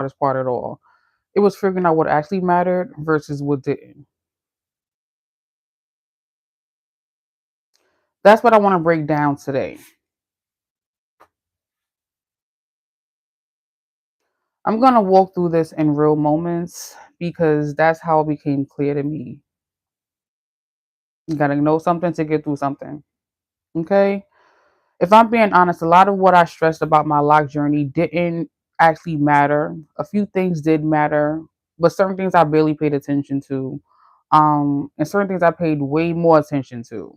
hardest part at all. It was figuring out what actually mattered versus what didn't. That's what I want to break down today. I'm going to walk through this in real moments because that's how it became clear to me. You got to know something to get through something. Okay? If I'm being honest, a lot of what I stressed about my lock journey didn't actually matter. A few things did matter, but certain things I barely paid attention to. And certain things I paid way more attention to.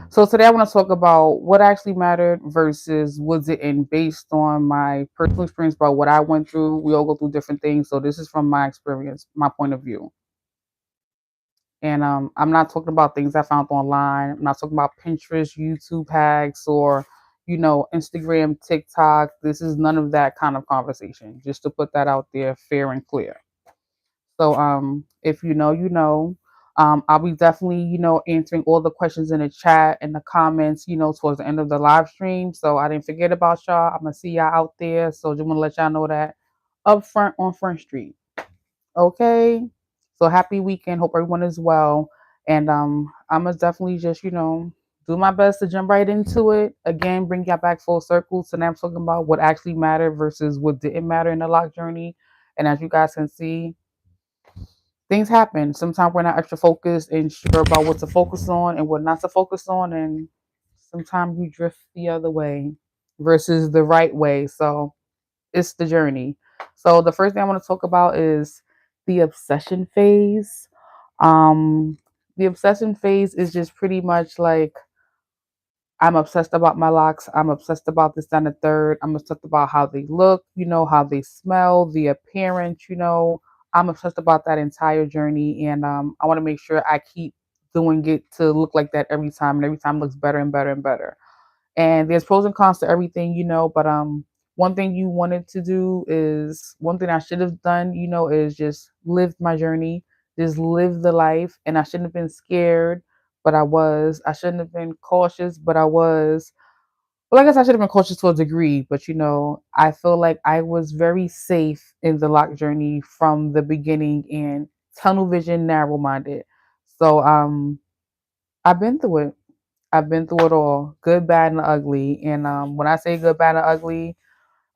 So today I want to talk about what actually mattered versus was it in based on my personal experience about what I went through. We all go through different things. So this is from my experience, my point of view. And I'm not talking about things I found online. I'm not talking about Pinterest, YouTube hacks, or Instagram, TikTok. This is none of that kind of conversation. Just to put that out there, fair and clear. So if you know, you know. I'll be definitely, answering all the questions in the chat and the comments, towards the end of the live stream. So I didn't forget about y'all. I'm gonna see y'all out there. So just want to let y'all know that up front on Front Street. Okay. So happy weekend. Hope everyone is well. And I'm gonna definitely just, do my best to jump right into it. Again, bring y'all back full circle. So now I'm talking about what actually mattered versus what didn't matter in the lock journey. And as you guys can see, things happen. Sometimes we're not extra focused and sure about what to focus on and what not to focus on. And sometimes you drift the other way versus the right way. So it's the journey. So the first thing I want to talk about is the obsession phase. Um, the obsession phase is just pretty much like I'm obsessed about my locks. I'm obsessed about this, and the third. I'm obsessed about how they look, how they smell, the appearance, I'm obsessed about that entire journey. And I want to make sure I keep doing it to look like that every time. And every time looks better and better and better. And there's pros and cons to everything, but one thing you wanted to do is one thing I should have done, is just live my journey, just live the life. And I shouldn't have been scared, but I was. I shouldn't have been cautious, but I was. Well, I guess I should have been cautious to a degree, but I feel like I was very safe in the lock journey from the beginning and tunnel vision, narrow minded. So I've been through it. I've been through it all, good, bad, and ugly. And when I say good, bad, and ugly,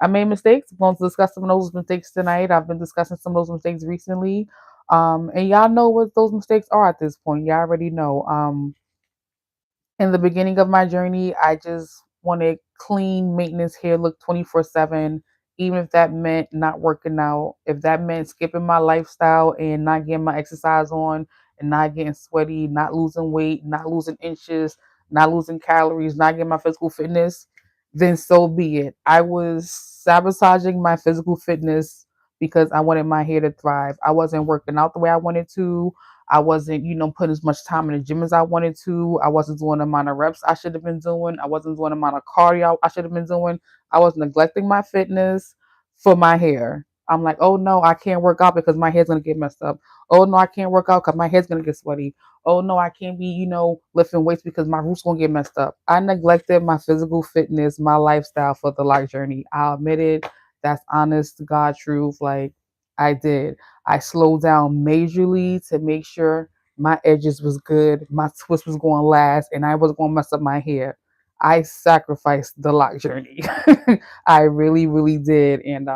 I made mistakes. I'm going to discuss some of those mistakes tonight. I've been discussing some of those mistakes recently. And y'all know what those mistakes are at this point. Y'all already know. In the beginning of my journey, I just wanted clean maintenance hair look 24/7, even if that meant not working out, if that meant skipping my lifestyle and not getting my exercise on and not getting sweaty, not losing weight, not losing inches, not losing calories, not getting my physical fitness, then so be it. I was sabotaging my physical fitness because I wanted my hair to thrive. I wasn't working out the way I wanted to. I wasn't, putting as much time in the gym as I wanted to. I wasn't doing the amount of reps I should have been doing. I wasn't doing the amount of cardio I should have been doing. I was neglecting my fitness for my hair. I'm like, oh no, I can't work out because my hair's gonna get messed up. Oh no, I can't work out because my hair's gonna get sweaty. Oh no, I can't be, lifting weights because my roots gonna get messed up. I neglected my physical fitness, my lifestyle for the life journey. I'll admit it. That's honest to God truth. Like I did. I slowed down majorly to make sure my edges was good, my twist was going to last, and I wasn't going to mess up my hair. I sacrificed the lock journey. I really, really did. And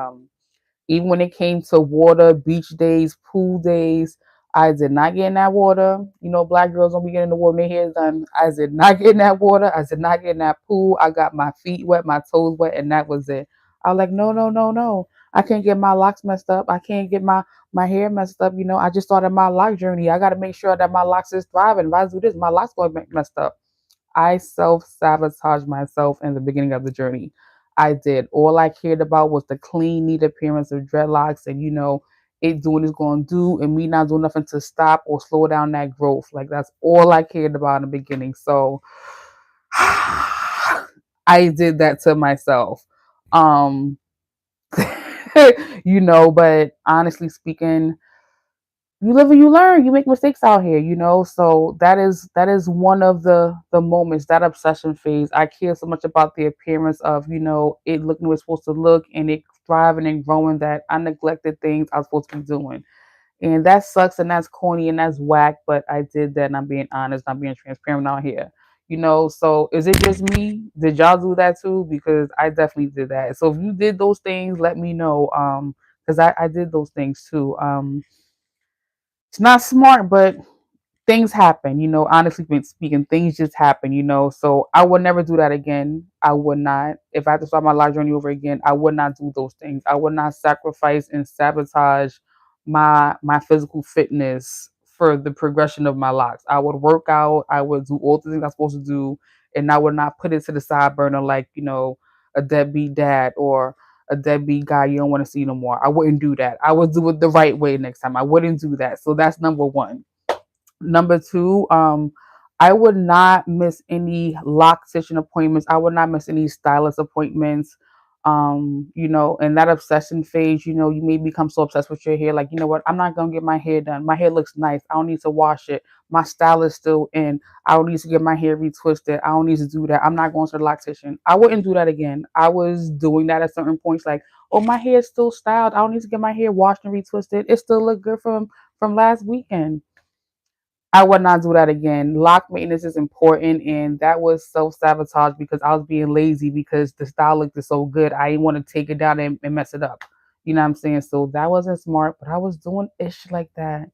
even when it came to water, beach days, pool days, I did not get in that water. Black girls don't be getting in the water, their hair's done. I did not get in that water. I did not get in that pool. I got my feet wet, my toes wet, and that was it. I was like, no, no, no, no. I can't get my locks messed up. I can't get my hair messed up. I just started my lock journey. I got to make sure that my locks is thriving. If I do this, my locks going to be messed up. I self sabotaged myself in the beginning of the journey. I did. All I cared about was the clean, neat appearance of dreadlocks and, it doing it's going to do and me not doing nothing to stop or slow down that growth. Like, that's all I cared about in the beginning. So I did that to myself. Um, but honestly speaking, you live and you learn. You make mistakes out here, so that is one of the moments, that obsession phase. I care so much about the appearance of, it looking the way it's supposed to look, and it thriving and growing that I neglected things I was supposed to be doing. And that sucks and that's corny and that's whack, but I did that and I'm being honest, I'm being transparent out here. So is it just me? Did y'all do that too? Because I definitely did that. So if you did those things, let me know. Because I did those things too. It's not smart, but things happen, honestly speaking, things just happen. So I would never do that again. I would not. If I had to start my life journey over again, I would not do those things. I would not sacrifice and sabotage my physical fitness for the progression of my locks. I would work out, I would do all the things I'm supposed to do, and I would not put it to the side burner like, a deadbeat dad or a deadbeat guy you don't want to see no more. I wouldn't do that. I would do it the right way next time. I wouldn't do that. So that's number one. Number two, I would not miss any lock session appointments. I would not miss any stylist appointments. In that obsession phase, you may become so obsessed with your hair. Like, you know what? I'm not gonna get my hair done. My hair looks nice. I don't need to wash it. My style is still in. I don't need to get my hair retwisted. I don't need to do that. I'm not going to the lock session. I wouldn't do that again. I was doing that at certain points, like, oh, my hair is still styled. I don't need to get my hair washed and retwisted. It still look good from last weekend. I would not do that again. Lock maintenance is important, and that was self sabotage because I was being lazy because the style looked so good. I didn't want to take it down and mess it up. You know what I'm saying? So that wasn't smart, but I was doing ish like that.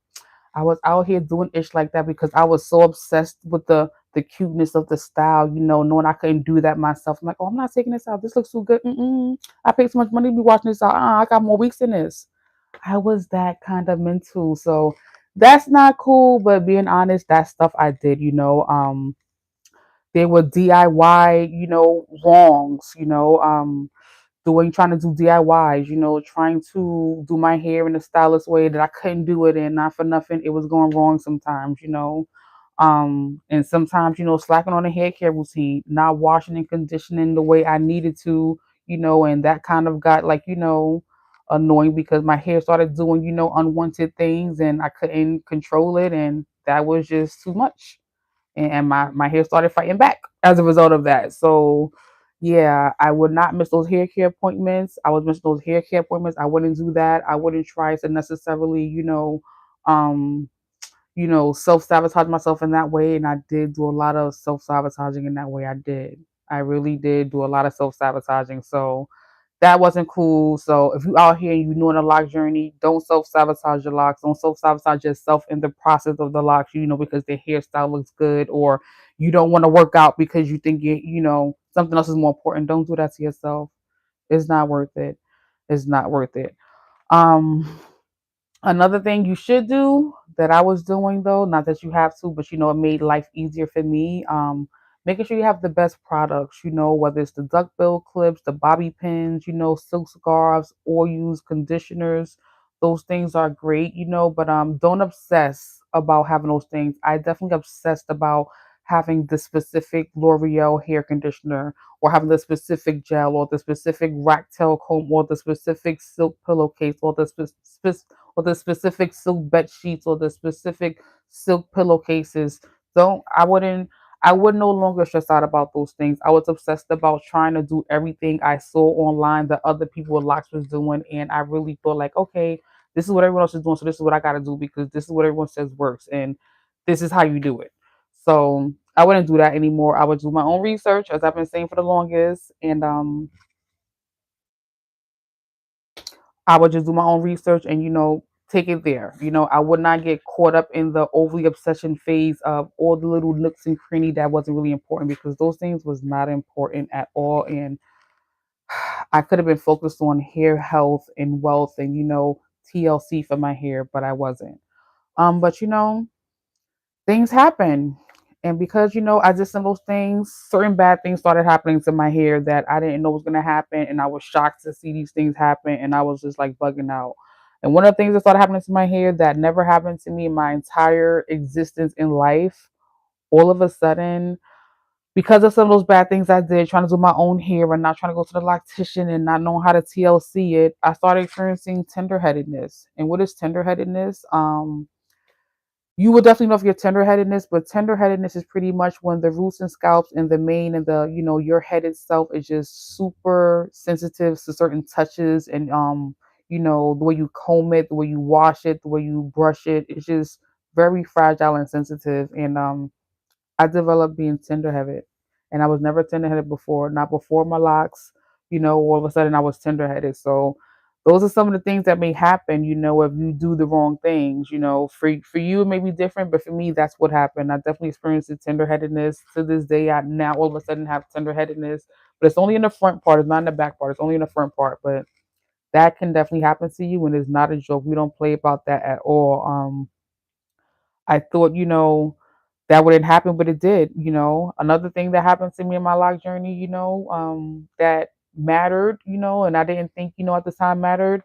I was out here doing ish like that because I was so obsessed with the cuteness of the style, knowing I couldn't do that myself. I'm like, oh, I'm not taking this out. This looks so good. Mm-mm. I paid so much money to be watching this out. I got more weeks in this. I was that kind of mental. So that's not cool, but being honest, that stuff I did. There were DIY, wrongs, trying to do DIYs, trying to do my hair in a stylish way that I couldn't do it in, not for nothing. It was going wrong sometimes. And sometimes, slacking on a hair care routine, not washing and conditioning the way I needed to, and that kind of got like, annoying because my hair started doing, unwanted things and I couldn't control it. And that was just too much. And my hair started fighting back as a result of that. So yeah, I would not miss those hair care appointments. I was missing those hair care appointments. I wouldn't do that. I wouldn't try to necessarily, um, self sabotage myself in that way. And I did do a lot of self sabotaging in that way. I did. I really did do a lot of self sabotaging. So that wasn't cool. So if you out here and you doing a lock journey, don't self sabotage your locks. Don't self sabotage yourself in the process of the locks. Because their hairstyle looks good, or you don't want to work out because you think something else is more important. Don't do that to yourself. It's not worth it. It's not worth it. Um, Another thing you should do that I was doing though, not that you have to, but it made life easier for me. Making sure you have the best products, whether it's the duckbill clips, the bobby pins, silk scarves, oils, conditioners. Those things are great, but don't obsess about having those things. I definitely obsessed about having the specific L'Oreal hair conditioner or having the specific gel or the specific rat tail comb or the specific silk pillowcase or the specific silk bed sheets or the specific silk pillowcases. Don't I would no longer stress out about those things. I was obsessed about trying to do everything I saw online that other people with locks was doing, and I really thought like, okay, this is what everyone else is doing, so this is what I got to do because this is what everyone says works, and this is how you do it. So I wouldn't do that anymore. I would do my own research, as I've been saying for the longest, and I would just do my own research and take it there. I would not get caught up in the overly obsession phase of all the little nooks and cranny that wasn't really important because those things was not important at all. And I could have been focused on hair health and wealth and TLC for my hair, but I wasn't. But things happen. And because, I did some of those things, certain bad things started happening to my hair that I didn't know was going to happen. And I was shocked to see these things happen. And I was just like bugging out. And one of the things that started happening to my hair that never happened to me in my entire existence in life, all of a sudden, because of some of those bad things I did, trying to do my own hair and not trying to go to the loctician and not knowing how to TLC it, I started experiencing tenderheadedness. And what is tenderheadedness? You will definitely know if you're tenderheadedness, but tenderheadedness is pretty much when the roots and scalps and the mane and the your head itself is just super sensitive to certain touches and the way you comb it, the way you wash it, the way you brush it, it's just very fragile and sensitive. And I developed being tender-headed, and I was never tender-headed before. Not before my locks, all of a sudden I was tender-headed. So those are some of the things that may happen, if you do the wrong things. For you it may be different, but for me that's what happened. I definitely experienced the tender-headedness. To this day, I now all of a sudden have tender-headedness, but it's only in the front part. It's not in the back part. It's only in the front part, but that can definitely happen to you, and it's not a joke. We don't play about that at all. I thought, that wouldn't happen, but it did. Another thing that happened to me in my lock journey, that mattered, and I didn't think, at the time mattered.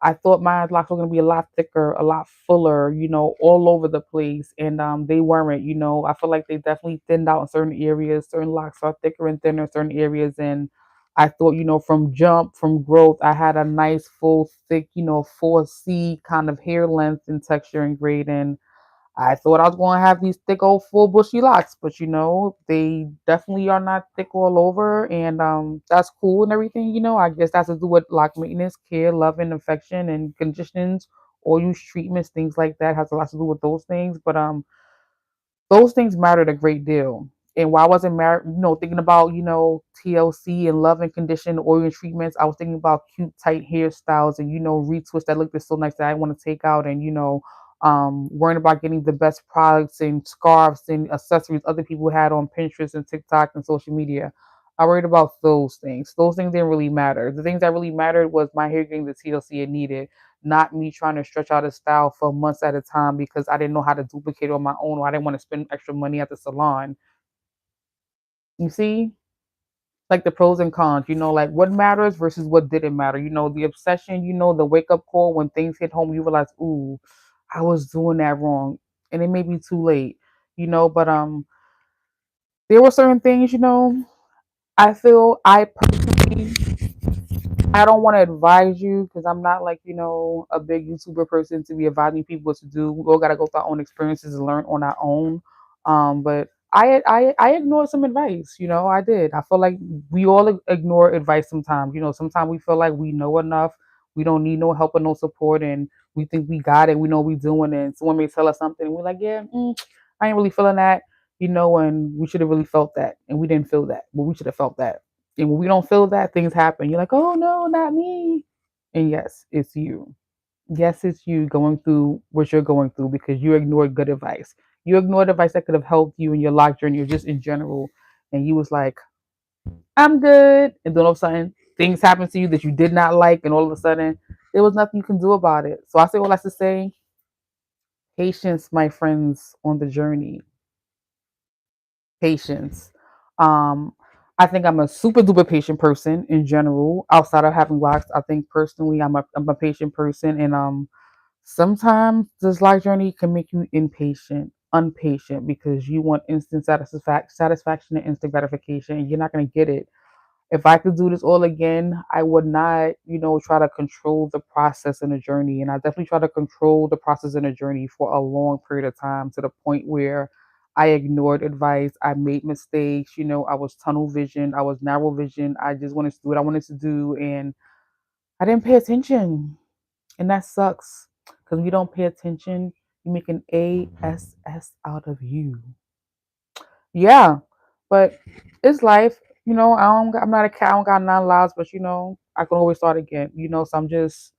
I thought my locks were gonna be a lot thicker, a lot fuller, all over the place, and they weren't. I feel like they definitely thinned out in certain areas. Certain locks are thicker and thinner in certain areas, and I thought, from growth, I had a nice, full, thick, 4C kind of hair length and texture and grade, and I thought I was going to have these thick old full bushy locks, but they definitely are not thick all over, and that's cool and everything. I guess that's to do with lock maintenance, care, love, and affection, and conditions, or use treatments, things like that has a lot to do with those things. But those things mattered a great deal. And while I wasn't married, thinking about, TLC and love and condition oil and treatments, I was thinking about cute, tight hairstyles and, retwists that looked so nice that I want to take out and, worrying about getting the best products and scarves and accessories other people had on Pinterest and TikTok and social media. I worried about those things. Those things didn't really matter. The things that really mattered was my hair getting the TLC it needed, not me trying to stretch out a style for months at a time because I didn't know how to duplicate it on my own or I didn't want to spend extra money at the salon. You see, like the pros and cons, like what matters versus what didn't matter. The obsession, the wake up call when things hit home, you realize, ooh, I was doing that wrong. And it may be too late, but there were certain things, I feel I personally I don't want to advise you because I'm not like, a big YouTuber person to be advising people what to do. We all got to go through our own experiences and learn on our own. But I ignored some advice, I did. I feel like we all ignore advice sometimes. Sometimes we feel like we know enough. We don't need no help or no support. And we think we got it. We know we doing it. And someone may tell us something and we're like, yeah, I ain't really feeling that, and we should have really felt that. And we didn't feel that, but we should have felt that. And when we don't feel that, things happen. You're like, oh no, not me. And yes, it's you. Yes, it's you going through what you're going through because you ignored good advice. You ignored advice that could have helped you in your lock journey or just in general. And you was like, I'm good. And then all of a sudden, things happen to you that you did not like. And all of a sudden, there was nothing you can do about it. So I say all that's to say, patience, my friends, on the journey. Patience. Um, I think I'm a super duper patient person in general. Outside of having locks, I think personally I'm a patient person, and sometimes this life journey can make you impatient because you want instant satisfaction and instant gratification, and you're not gonna get it. If I could do this all again, I would not, try to control the process and the journey. And I definitely try to control the process and the journey for a long period of time to the point where I ignored advice. I made mistakes. I was tunnel vision. I was narrow vision. I just wanted to do what I wanted to do. And I didn't pay attention. And that sucks because when you don't pay attention, you make an ASS out of you. Yeah, but it's life. I'm not a cat. I don't got 9 lives, but I can always start again. So I'm just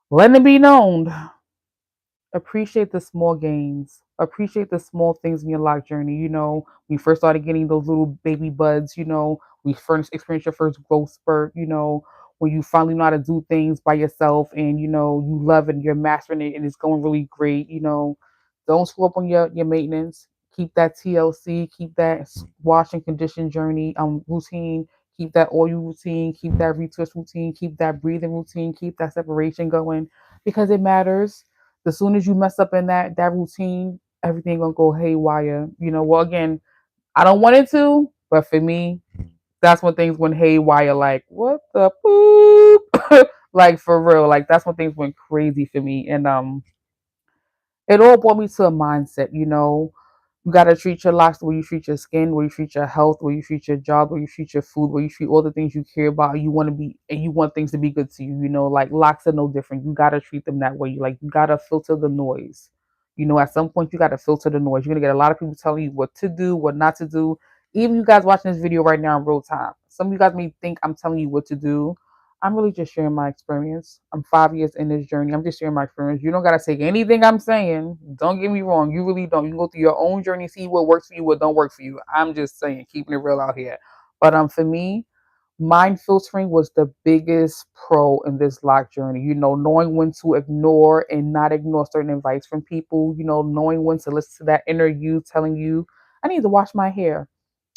letting it be known. Appreciate the small gains. Appreciate the small things in your life journey. We first started getting those little baby buds. We first experienced your first growth spurt. When you finally know how to do things by yourself, and you love it, and you're mastering it, and it's going really great. Don't screw up on your maintenance. Keep that TLC. Keep that wash and condition journey routine. Keep that oil routine. Keep that retwist routine. Keep that breathing routine. Keep that separation going because it matters. As soon as you mess up in that routine, everything gonna go haywire. Well, again, I don't want it to, but for me, that's when things went haywire. Like what the poop? Like for real. Like that's when things went crazy for me. And it all brought me to a mindset, you know. You gotta treat your locks the way you treat your skin, the way you treat your health, the way you treat your job, the way you treat your food, the way you treat all the things you care about. You want to be, and you want things to be good to you. You know, like locks are no different. You gotta treat them that way. You gotta filter the noise. You know, at some point you gotta filter the noise. You're gonna get a lot of people telling you what to do, what not to do. Even you guys watching this video right now in real time. Some of you guys may think I'm telling you what to do. I'm really just sharing my experience. I'm 5 years in this journey. I'm just sharing my experience. You don't gotta take anything I'm saying. Don't get me wrong. You really don't. You can go through your own journey, see what works for you, what don't work for you. I'm just saying, keeping it real out here. But for me, mind filtering was the biggest pro in this lock journey. You know, knowing when to ignore and not ignore certain advice from people. You know, knowing when to listen to that inner you telling you, I need to wash my hair,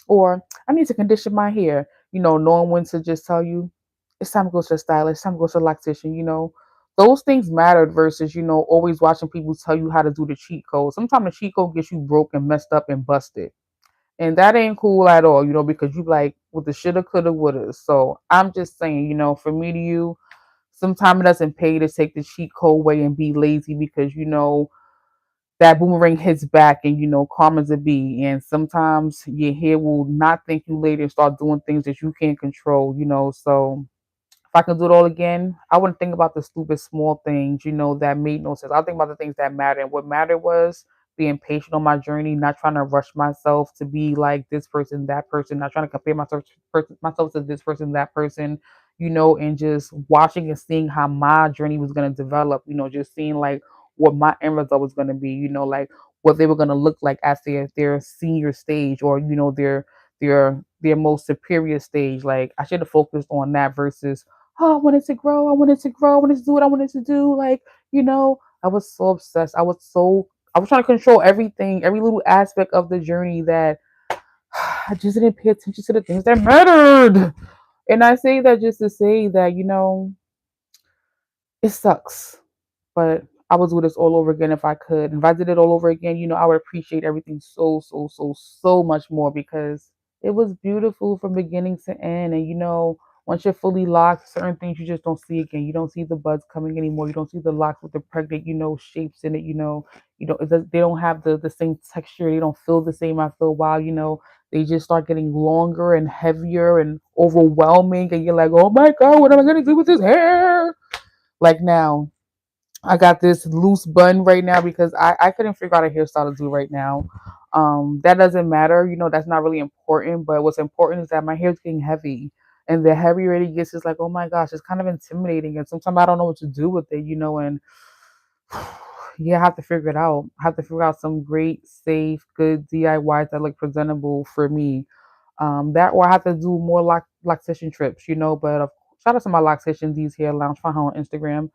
or I need to condition my hair. You know, knowing when to just tell you it's time to go to the stylist, it's time to go to the loctician. You know, those things mattered versus, you know, always watching people tell you how to do the cheat code. Sometimes the cheat code gets you broke and messed up and busted, and that ain't cool at all. You know, because you like with the shoulda, coulda, woulda. So I'm just saying, you know, for me to you, sometimes it doesn't pay to take the cheat code way and be lazy, because you know that boomerang hits back, and you know karma's a bee, and sometimes your hair will not thank you later and start doing things that you can't control, you know. So if I could do it all again, I wouldn't think about the stupid small things, you know, that made no sense. I'll think about the things that matter. And what mattered was being patient on my journey, not trying to rush myself to be like this person, that person, not trying to compare myself to this person, that person, you know, and just watching and seeing how my journey was going to develop, you know, just seeing like what my end result was going to be, you know, like what they were going to look like at their senior stage, or, you know, their most superior stage. Like I should have focused on that versus, oh, I wanted to grow, I wanted to grow, I wanted to do what I wanted to do. Like, you know, I was so obsessed. I was trying to control everything, every little aspect of the journey, that I just didn't pay attention to the things that mattered. And I say that just to say that, you know, it sucks, but I would do this all over again if I could. If I did it all over again, you know, I would appreciate everything so much more, because it was beautiful from beginning to end. And you know, once you're fully locked, certain things you just don't see again. You don't see the buds coming anymore. You don't see the locks with the pregnant, you know, shapes in it. You know, they don't have the same texture. They don't feel the same after a while. You know, they just start getting longer and heavier and overwhelming, and you're like, oh my god, what am I gonna do with this hair? Like now, I got this loose bun right now because I couldn't figure out a hairstyle to do right now. That doesn't matter, you know, that's not really important. But what's important is that my hair's getting heavy. And the heavier it gets, it's like, oh my gosh, it's kind of intimidating. And sometimes I don't know what to do with it, you know, and yeah, I have to figure it out. I have to figure out some great, safe, good DIYs that look presentable for me. That, or I have to do more loctician trips, you know. But shout out to my loctician, D's Hair Lounge, find her on Instagram.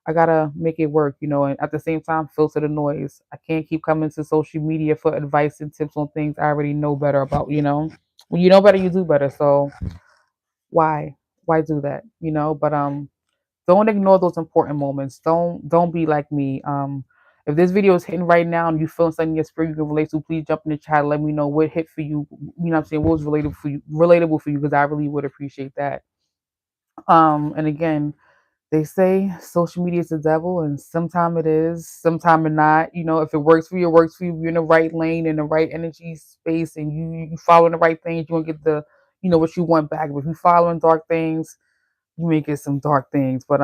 I gotta make it work, you know, and at the same time filter the noise. I can't keep coming to social media for advice and tips on things I already know better about, you know. When you know better, you do better. So why? Why do that? You know, but don't ignore those important moments. Don't be like me. If this video is hitting right now and you feel something in your spirit you can relate to, please jump in the chat. Let me know what hit for you. You know what I'm saying? What was relatable for you, because I really would appreciate that. And again, they say social media is the devil, and sometime it is, sometime it not. You know, if it works for you, it works for you. If you're in the right lane, in the right energy space, and you following the right things, you won't get the, you know, what you want back. But if you following dark things, you may get some dark things. But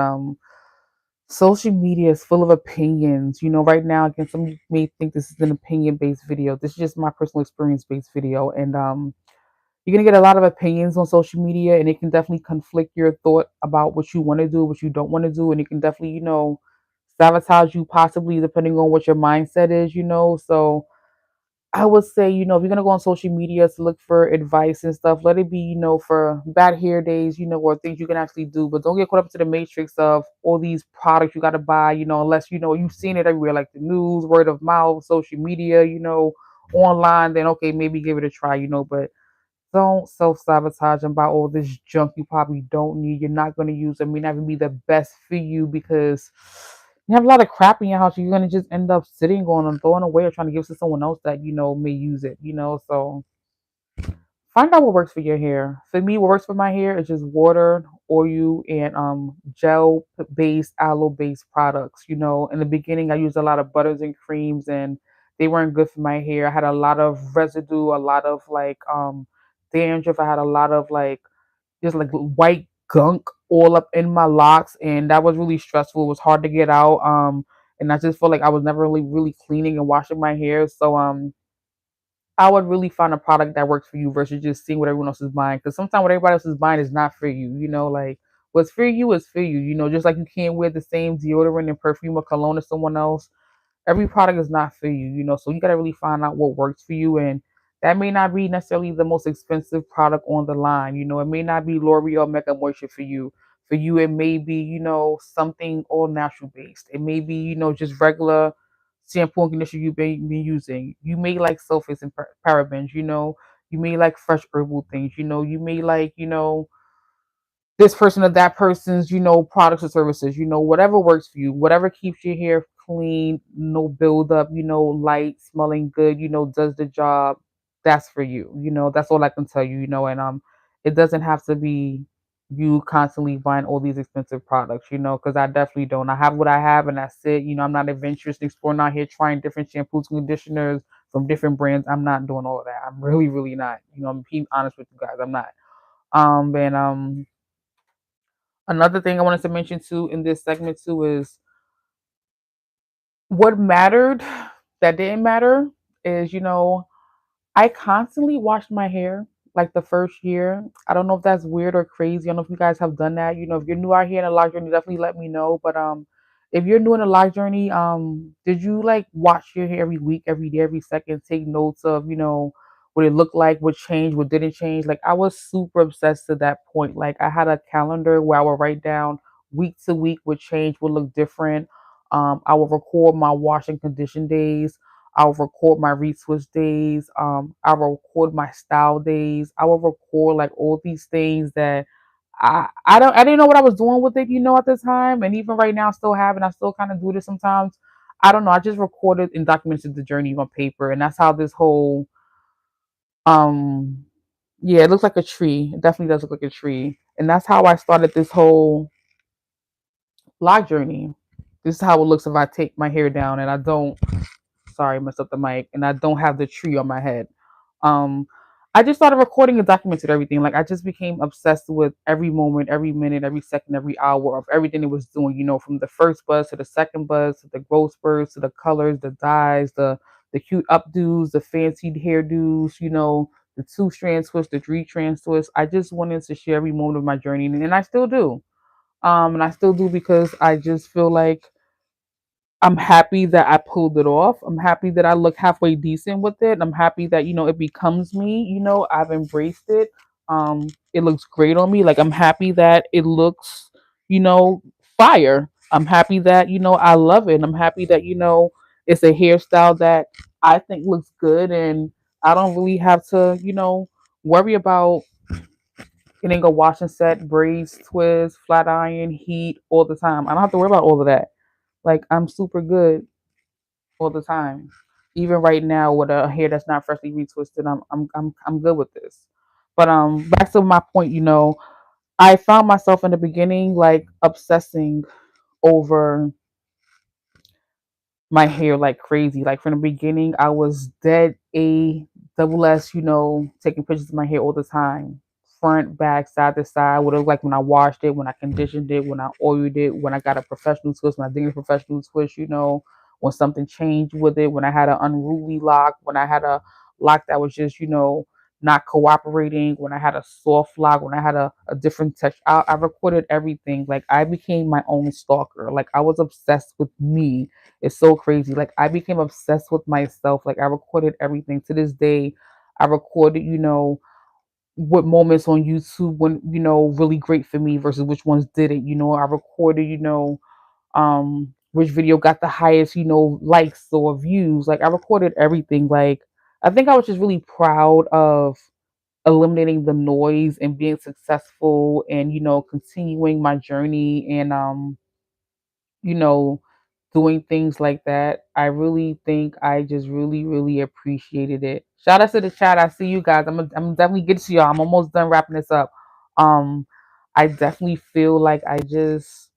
social media is full of opinions. You know, right now, again, some of you may think this is an opinion based video. This is just my personal experience based video. And you're gonna get a lot of opinions on social media, and it can definitely conflict your thought about what you want to do, what you don't want to do, and it can definitely, you know, sabotage you possibly depending on what your mindset is, you know. So I would say, you know, if you're gonna go on social media to look for advice and stuff, let it be, you know, for bad hair days, you know, or things you can actually do. But don't get caught up to the matrix of all these products you gotta buy, you know, unless you know you've seen it everywhere, like the news, word of mouth, social media, you know, online, then okay, maybe give it a try, you know, but don't self sabotage and buy all this junk you probably don't need. You're not gonna use it. May not even be the best for you, because you have a lot of crap in your house. You're gonna just end up sitting on and throwing away, or trying to give to someone else that you know may use it. You know, so find out what works for your hair. For me, what works for my hair is just water, oil and gel based aloe based products. You know, in the beginning I used a lot of butters and creams, and they weren't good for my hair. I had a lot of residue, a lot of like dandruff. I had a lot of like just like white gunk all up in my locks, and that was really stressful. It was hard to get out. And I just felt like I was never really cleaning and washing my hair. So I would really find a product that works for you versus just seeing what everyone else is buying. Because sometimes what everybody else is buying is not for you. You know, like what's for you is for you. You know, just like you can't wear the same deodorant and perfume or cologne as someone else, every product is not for you, you know. So you gotta really find out what works for you, and that may not be necessarily the most expensive product on the line. You know, it may not be L'Oreal Mega Moisture for you. For you, it may be, you know, something all natural based. It may be, you know, just regular shampoo and conditioner you've been using. You may like sulfates and parabens. You know, you may like fresh herbal things. You know, you may like, you know, this person or that person's, you know, products or services, you know, whatever works for you, whatever keeps your hair clean, no buildup, you know, light, smelling good, you know, does the job, that's for you. You know, that's all I can tell you, you know, and it doesn't have to be you constantly buying all these expensive products, you know, because I definitely don't. I have what I have and that's it. You know, I'm not adventurous exploring out here trying different shampoos and conditioners from different brands. I'm not doing all of that. I'm really, really not. You know, I'm being honest with you guys. I'm not. And Another thing I wanted to mention too in this segment too is what mattered that didn't matter is, you know, I constantly washed my hair like the first year. I don't know if that's weird or crazy. I don't know if you guys have done that. You know, if you're new out here in a live journey, definitely let me know. But if you're new in a live journey, did you like wash your hair every week, every day, every second, take notes of, you know, what it looked like, what changed, what didn't change? Like I was super obsessed to that point. Like I had a calendar where I would write down week to week what change would look different. I would record my wash and condition days. I'll record my retwist days. I'll record my style days. I will record like all these things that I didn't know what I was doing with it, you know, at the time. And even right now I still have it. I still kind of do this sometimes. I don't know. I just recorded and documented the journey on paper. And that's how this whole um yeah, it looks like a tree. It definitely does look like a tree. And that's how I started this whole log journey. This is how it looks if I take my hair down and I don't, sorry, messed up the mic, and I don't have the tree on my head. Um, I just started recording and documented everything. Like I just became obsessed with every moment, every minute, every second, every hour of everything it was doing. You know, from the first buzz to the second buzz to the growth spurts to the colors, the dyes, the cute updos, the fancied hairdos. You know, the two strand twist, the three strand twist. I just wanted to share every moment of my journey, and I still do. And I still do because I just feel like I'm happy that I pulled it off. I'm happy that I look halfway decent with it. I'm happy that, you know, it becomes me. You know, I've embraced it. It looks great on me. Like I'm happy that it looks, you know, fire. I'm happy that, you know, I love it. I'm happy that, you know, it's a hairstyle that I think looks good, and I don't really have to, you know, worry about getting a wash and set, braids, twist, flat iron, heat all the time. I don't have to worry about all of that. Like I'm super good all the time. Even right now with a hair that's not freshly retwisted, I'm good with this. But back to my point, you know, I found myself in the beginning like obsessing over my hair like crazy. Like from the beginning, I was dead A double S, you know, taking pictures of my hair all the time. Front, back, side to side, what it looked like when I washed it, when I conditioned it, when I oiled it, when I got a professional twist, when I did a professional twist, you know, when something changed with it, when I had an unruly lock, when I had a lock that was just, you know, not cooperating, when I had a soft lock, when I had a different texture. I recorded everything. Like I became my own stalker. Like I was obsessed with me. It's so crazy. Like I became obsessed with myself. Like I recorded everything. To this day, I recorded, you know, what moments on YouTube when, you know, really great for me versus which ones didn't. You know, I recorded, you know, which video got the highest, you know, likes or views. Like I recorded everything. Like I think I was just really proud of eliminating the noise and being successful and, you know, continuing my journey and you know, doing things like that. I really think I just really, really appreciated it. Shout out to the chat. I see you guys. I'm definitely get to y'all. I'm almost done wrapping this up. Um, I definitely feel like I just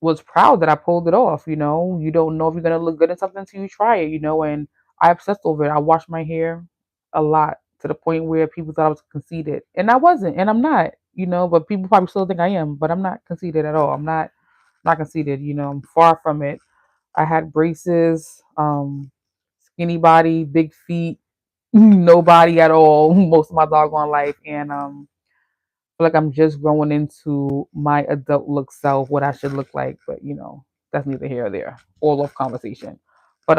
was proud that I pulled it off. You don't know if you're gonna look good in something until you try it. And I obsessed over it. I washed my hair a lot to the point where people thought I was conceited, and I wasn't, and I'm not. But people probably still think I am, but I'm not conceited at all. I'm not conceited. I'm far from it. I had braces, skinny body, big feet, no body at all most of my doggone life, and feel like I'm just growing into my adult look self, what I should look like. But that's neither here or there. All off conversation. But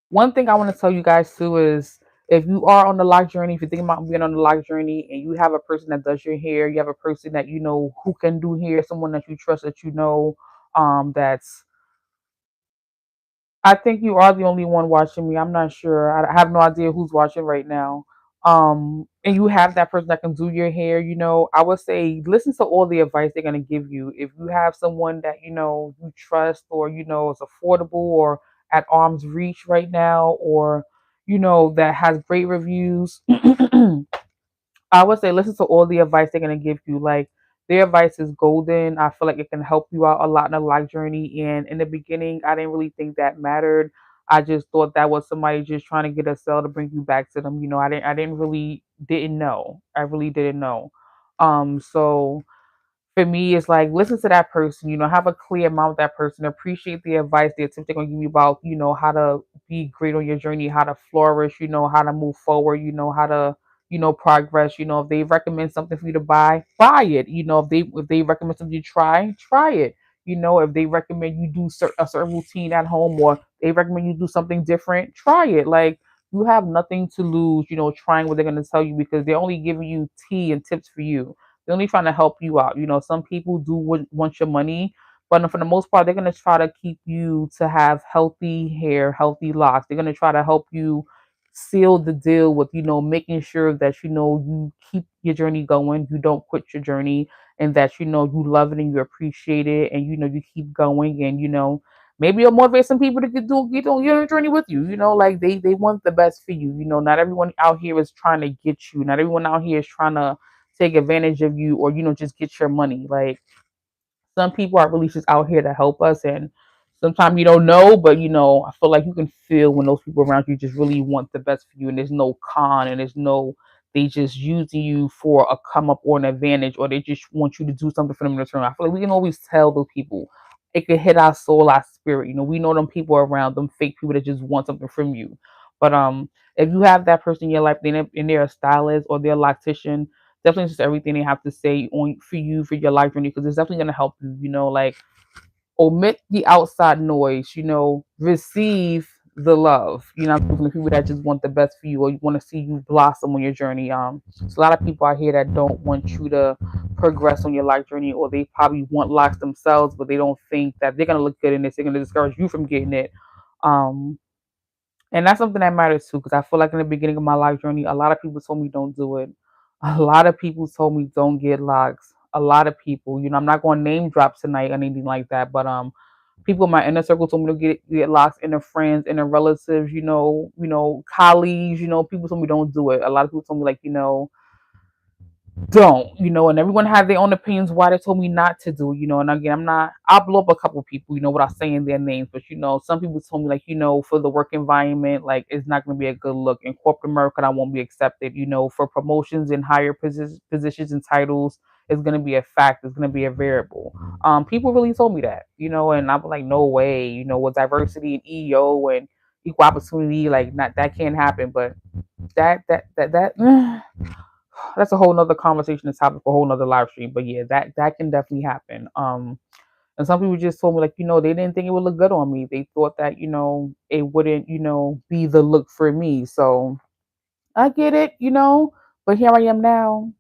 one thing I want to tell you guys too is if you are on the lock journey, if you're thinking about being on the lock journey and you have a person that does your hair, you have a person that you know who can do hair, someone that you trust that that's I think you are the only one watching me. I'm not sure. I have no idea who's watching right now. And you have that person that can do your hair, I would say listen to all the advice they're gonna give you. If you have someone that you trust or is affordable or at arm's reach right now, or that has great reviews, I would say listen to all the advice they're gonna give you. Like their advice is golden. I feel like it can help you out a lot in the life journey. And in the beginning, I didn't really think that mattered. I just thought that was somebody just trying to get a sale to bring you back to them. I didn't really didn't know. I really didn't know. So for me, it's like listen to that person, have a clear mind with that person, appreciate the advice, the tips they're gonna give you about, how to be great on your journey, how to flourish, how to move forward, how to, progress. If they recommend something for you to buy it. If they recommend something you try it. If they recommend you do a certain routine at home or they recommend you do something different, try it. Like you have nothing to lose, trying what they're gonna tell you because they're only giving you tea and tips for you. They're only trying to help you out. Some people do want your money, but for the most part, they're gonna try to keep you to have healthy hair, healthy locks. They're gonna try to help you seal the deal with making sure that you keep your journey going, you don't quit your journey, and that you love it and you appreciate it, and you keep going, and maybe you'll motivate some people to get on your journey with you. Like they want the best for you. Not everyone out here is trying to get you. Not everyone out here is trying to take advantage of you or just get your money. Like some people are really just out here to help us, and sometimes you don't know, but I feel like you can feel when those people around you just really want the best for you, and there's no con, and there's no they just using you for a come up or an advantage, or they just want you to do something for them in return. I feel like we can always tell those people. It can hit our soul, our spirit. We know them people around, them fake people that just want something from you. But if you have that person in your life, and they're a stylist or they're a loctician, definitely just everything they have to say on for you for your life journey, because it's definitely going to help you. Like omit the outside noise. Receive the love. From the people that just want the best for you or you want to see you blossom on your journey. There's a lot of people out here that don't want you to progress on your life journey, or they probably want locks themselves, but they don't think that they're going to look good in this. They're going to discourage you from getting it. Um, and that's something that matters too, because I feel like in the beginning of my life journey, a lot of people told me don't do it. A lot of people told me don't get locks. A lot of people, I'm not going to name drop tonight or anything like that, but people in my inner circle told me to get locks, inner friends, inner relatives, colleagues, people told me don't do it. A lot of people told me like, don't, and everyone had their own opinions why they told me not to do, and again, I'll blow up a couple people, without saying their names, but some people told me like, for the work environment, like it's not going to be a good look in corporate America. I won't be accepted, for promotions and higher positions and titles. It's going to be a fact. It's going to be a variable. People really told me that, and I'm like, no way, with diversity and EO and equal opportunity, like not that can't happen, but that that's a whole nother conversation and topic for a whole nother live stream. But yeah, that can definitely happen. And some people just told me like, they didn't think it would look good on me. They thought that, it wouldn't, be the look for me. So I get it, but here I am now,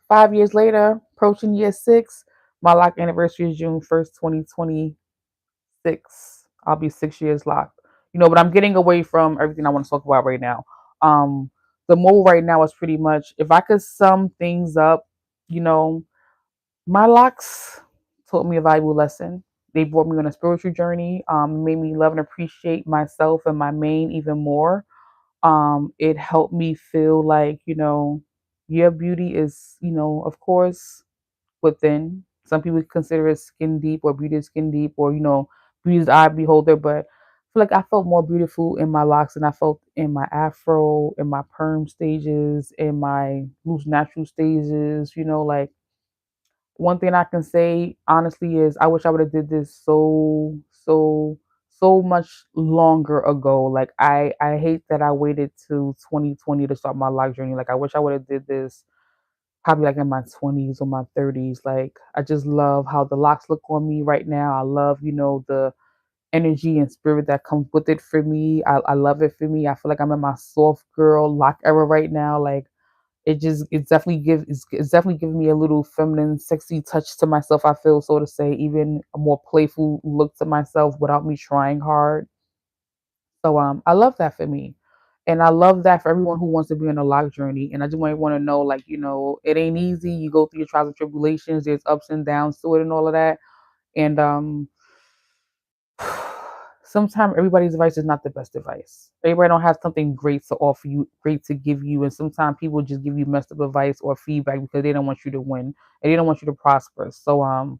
5 years later, approaching year six. My lock anniversary is June 1st, 2026. I'll be 6 years locked. But I'm getting away from everything I want to talk about right now. Um, the move right now is pretty much if I could sum things up, you know, my locks taught me a valuable lesson. They brought me on a spiritual journey, made me love and appreciate myself and my mane even more. It helped me feel like, Your beauty is, of course, within. Some people consider it skin deep, or beauty is skin deep, or beauty is the eye beholder. But I feel like I felt more beautiful in my locks than I felt in my afro, in my perm stages, in my loose natural stages. Like, one thing I can say honestly is I wish I would have did this so much longer ago. Like, I hate that I waited till 2020 to start my lock journey. Like, I wish I would have did this probably like in my 20s or my 30s. Like, I just love how the locks look on me right now. I love, the energy and spirit that comes with it for me. I love it for me. I feel like I'm in my soft girl lock era right now. Like, it's definitely giving me a little feminine, sexy touch to myself. I feel, so to say, even a more playful look to myself without me trying hard. So I love that for me. And I love that for everyone who wants to be on a lock journey. And I just might want to know, like, it ain't easy. You go through your trials and tribulations, there's ups and downs to it and all of that. And sometimes everybody's advice is not the best advice. Everybody don't have something great to offer you, great to give you, and sometimes people just give you messed up advice or feedback because they don't want you to win and they don't want you to prosper. So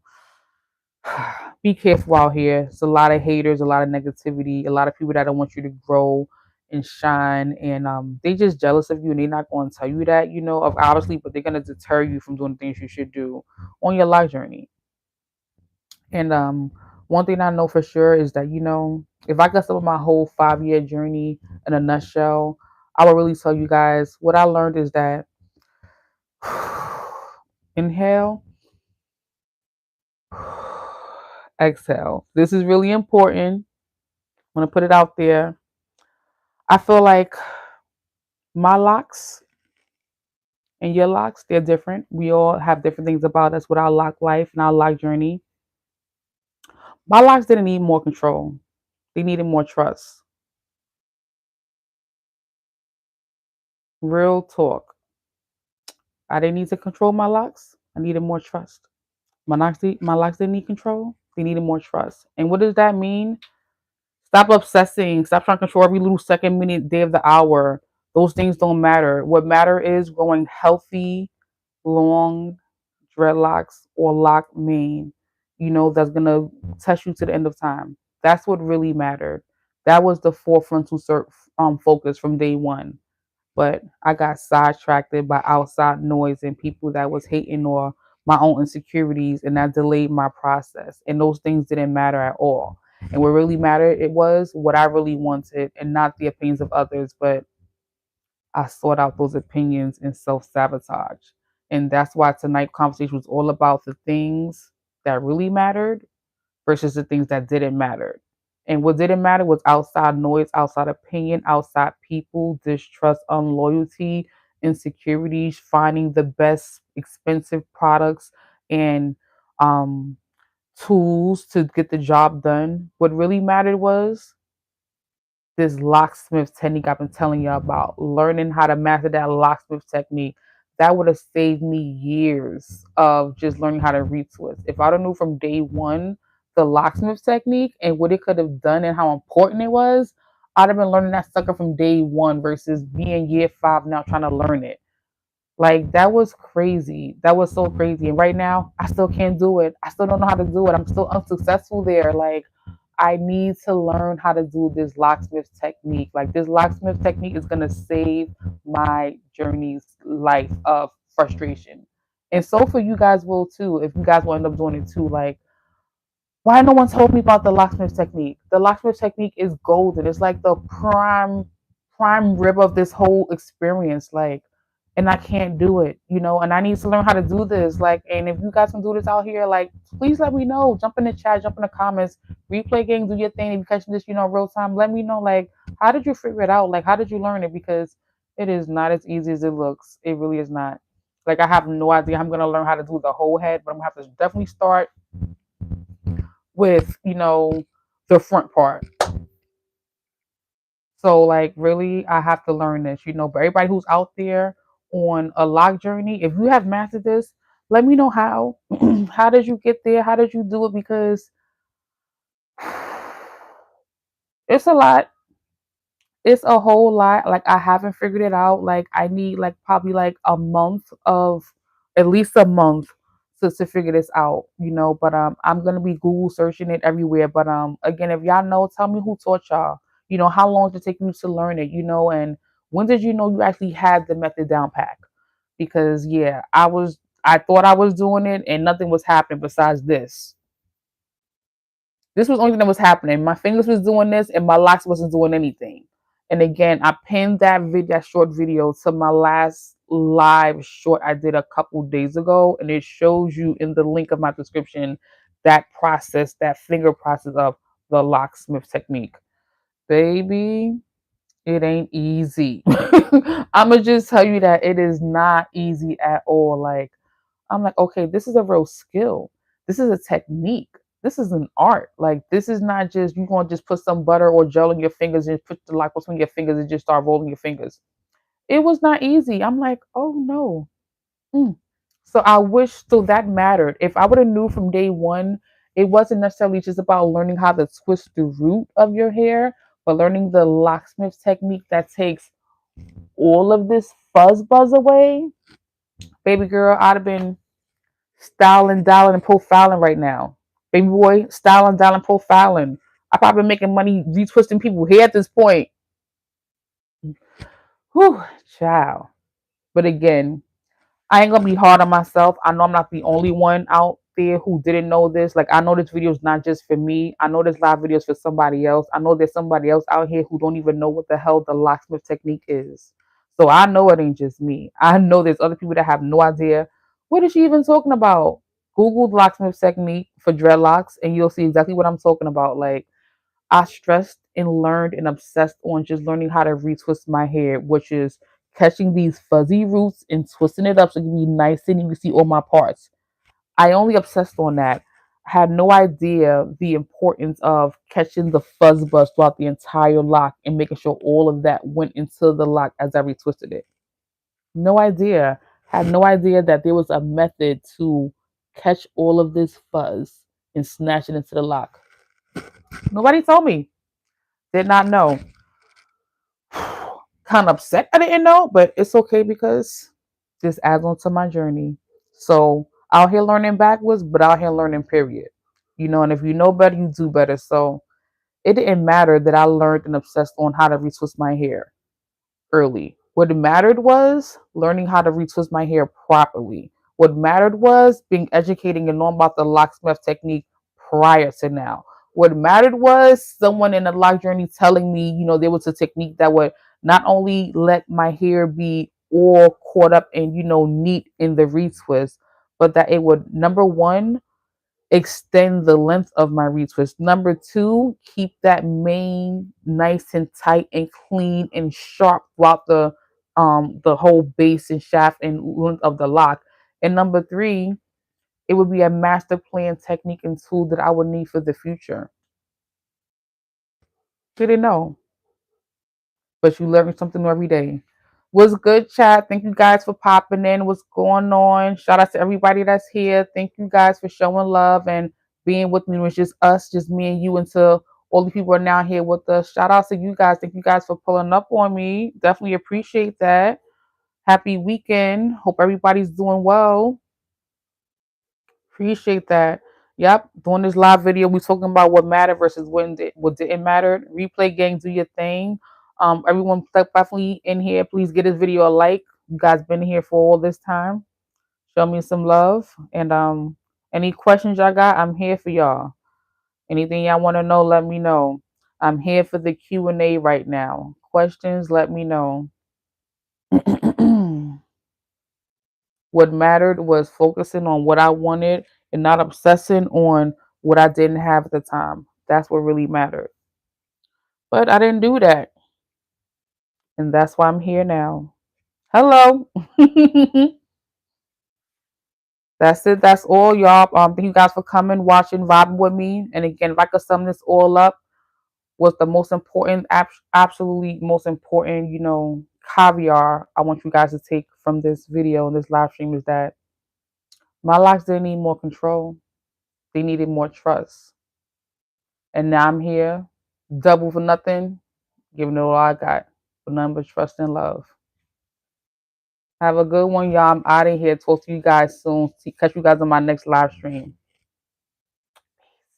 be careful out here. It's a lot of haters, a lot of negativity, a lot of people that don't want you to grow and shine, and they just jealous of you, and they're not going to tell you that, of obviously, but they're going to deter you from doing things you should do on your life journey. And one thing I know for sure is that, if I could sum up my whole 5-year journey in a nutshell, I would really tell you guys what I learned is that inhale, exhale. This is really important. I'm going to put it out there. I feel like my locks and your locks, they're different. We all have different things about us with our lock life and our lock journey. My locks didn't need more control. They needed more trust. Real talk. I didn't need to control my locks. I needed more trust. My locks didn't need control. They needed more trust. And what does that mean? Stop obsessing. Stop trying to control every little second, minute, day of the hour. Those things don't matter. What matter is growing healthy, long dreadlocks or lock mane. That's gonna test you to the end of time. That's what really mattered. That was the forefront to focus from day one. But I got sidetracked by outside noise and people that was hating, or my own insecurities, and that delayed my process. And those things didn't matter at all. And what really mattered, it was what I really wanted, and not the opinions of others. But I sought out those opinions and self-sabotage. And that's why tonight conversation was all about the things that really mattered versus the things that didn't matter. And what didn't matter was outside noise, outside opinion, outside people, distrust, unloyalty, insecurities, finding the best expensive products and um, tools to get the job done. What really mattered was this locksmith technique I've been telling you about, learning how to master that locksmith technique. That would have saved me years of just learning how to retwist. If I'd have knew from day one the locksmith technique and what it could have done and how important it was, I'd have been learning that sucker from day one versus being year 5 now trying to learn it. Like, that was crazy. That was so crazy. And right now, I still can't do it. I still don't know how to do it. I'm still unsuccessful there. Like, I need to learn how to do this locksmith technique. Like, this locksmith technique is gonna save my journey's life of frustration. And so for you guys will too, if you guys will end up doing it too. Like, why no one told me about the locksmith technique? The locksmith technique is golden. It's like the prime rib of this whole experience. Like, and I can't do it, and I need to learn how to do this. Like, and if you guys can do this out here, like, please let me know. Jump in the chat, jump in the comments, replay game, do your thing. If you catch this, real time, let me know. Like, how did you figure it out? Like, how did you learn it? Because it is not as easy as it looks. It really is not. Like, I have no idea. I'm gonna learn how to do the whole head, but I'm gonna have to definitely start with the front part. So, like, really, I have to learn this. But everybody who's out there on a lock journey, if you have mastered this, let me know how. How did you get there? How did you do it? Because it's a lot. It's a whole lot. Like I haven't figured it out. Like I need like probably like a month of at least a month to figure this out, you know. But I'm gonna be Google searching it everywhere. But again, if y'all know, tell me who taught y'all. You know, how long did it take you to learn it, you know, and when did you know you actually had the method down pack? Because yeah, I thought I was doing it and nothing was happening besides this. This was the only thing that was happening. My fingers was doing this and my locks wasn't doing anything. And again, I pinned that short video to my last live short I did a couple days ago, and it shows you in the link of my description that process, that finger process of the locksmith technique. Baby, it ain't easy. I'ma just tell you that it is not easy at all. Like I'm like, okay, this is a real skill. This is a technique. This is an art. Like this is not just you gonna just put some butter or gel in your fingers and put the lock between your fingers and just start rolling your fingers. It was not easy. I'm like, oh no. Mm. So I wish so that mattered. If I would have knew from day one, it wasn't necessarily just about learning how to twist the root of your hair, but learning the locksmith technique that takes all of this fuzz buzz away. Baby girl, I'd have been styling, dialing, and profiling right now. Baby boy, styling, dialing, profiling. I probably been making money retwisting people hair at this point. Whew, child. But again, I ain't gonna be hard on myself. I know I'm not the only one out there who didn't know this. Like I know this video is not just for me. I know this live video is for somebody else. I know there's somebody else out here who don't even know what the hell the locksmith technique is. So I know it ain't just me. I know there's other people that have no idea. What is she even talking about? Google locksmith technique for dreadlocks and you'll see exactly what I'm talking about. Like I stressed and learned and obsessed on just learning how to retwist my hair, which is catching these fuzzy roots and twisting it up so it can be nice and you can see all my parts. I only obsessed on that. I had no idea the importance of catching the fuzz buzz throughout the entire lock and making sure all of that went into the lock as I retwisted it. No idea. Had no idea that there was a method to catch all of this fuzz and snatch it into the lock. Nobody told me. Did not know. Kind of upset I didn't know, but it's okay because this adds on to my journey. So out here learning backwards, but out here learning period. You know, and if you know better, you do better. So it didn't matter that I learned and obsessed on how to retwist my hair early. What mattered was learning how to retwist my hair properly. What mattered was being educated and knowing about the locksmith technique prior to now. What mattered was someone in the lock journey telling me, you know, there was a technique that would not only let my hair be all caught up and, you know, neat in the retwist, but that it would, number one, extend the length of my retwist. Number two, keep that mane nice and tight and clean and sharp throughout the whole base and shaft and length of the lock. And number three, it would be a master plan technique and tool that I would need for the future. Didn't know, but you learn something new every day. What's good, chat? Thank you guys for popping in. What's going on? Shout out to everybody that's here. Thank you guys for showing love and being with me. It was just us, just me and you until all the people are now here with us. Shout out to you guys. Thank you guys for pulling up on me. Definitely appreciate that. Happy weekend. Hope everybody's doing well. Appreciate that. Yep, doing this live video, we talking about what mattered versus what didn't matter. Replay gang, do your thing. Everyone definitely in here. Please get this video a like. You guys been here for all this time. Show me some love. And any questions y'all got, I'm here for y'all. Anything y'all want to know, let me know. I'm here for the Q&A right now. Questions, let me know. What mattered was focusing on what I wanted and not obsessing on what I didn't have at the time. That's what really mattered. But I didn't do that. And that's why I'm here now. Hello. That's it. That's all, y'all. Thank you guys for coming, watching, vibing with me. And again, if I could sum this all up, was the most important, absolutely most important, you know, caviar I want you guys to take from this video and this live stream is that my locks didn't need more control. They needed more trust. And now I'm here, double for nothing, giving it all I got, with nothing but trust and love. Have a good one, y'all. I'm out of here. Talk to you guys soon. Catch you guys on my next live stream.